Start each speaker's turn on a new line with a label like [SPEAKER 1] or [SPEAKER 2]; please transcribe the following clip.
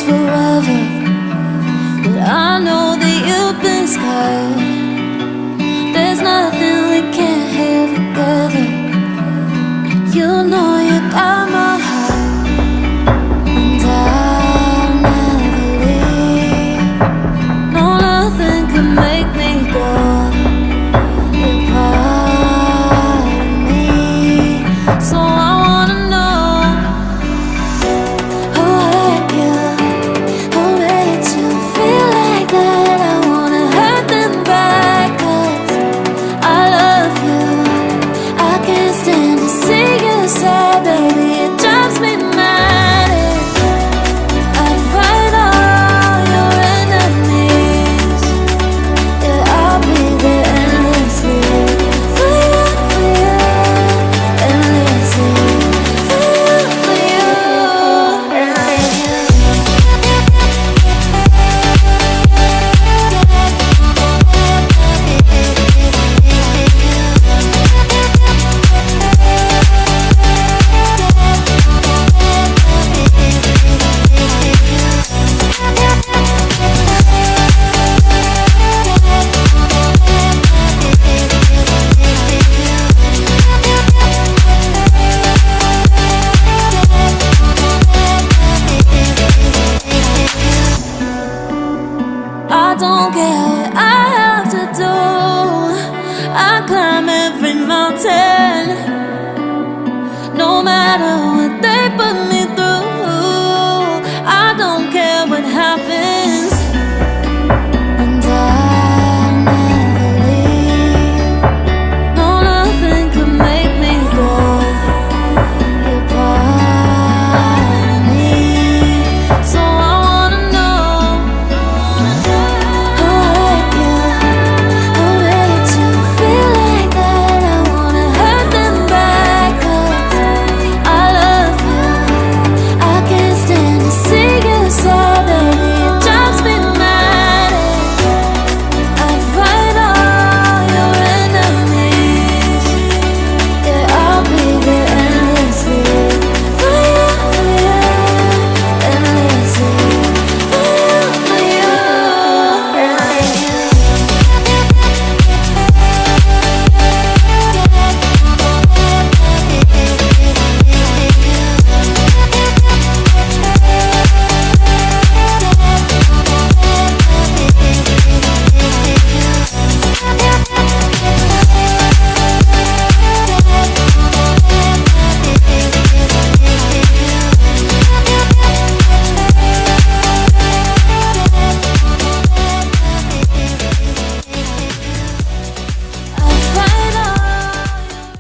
[SPEAKER 1] forever, but I know that you've been scarred. There's nothing we can't have together. You know you got my heart, and I'll never leave. No, nothing can make me go. You're part of me, so I wanna know who hurt you, who made you feel like that. I wanna hurt them back, 'cause I love you. I can't stand to see you sad, baby, it drives me mad. I'd fight all your enemies. Yeah, I'll be there endlessly for you, endlessly for you, I don't care what I have to do. I climb every mountain, no matter what they put me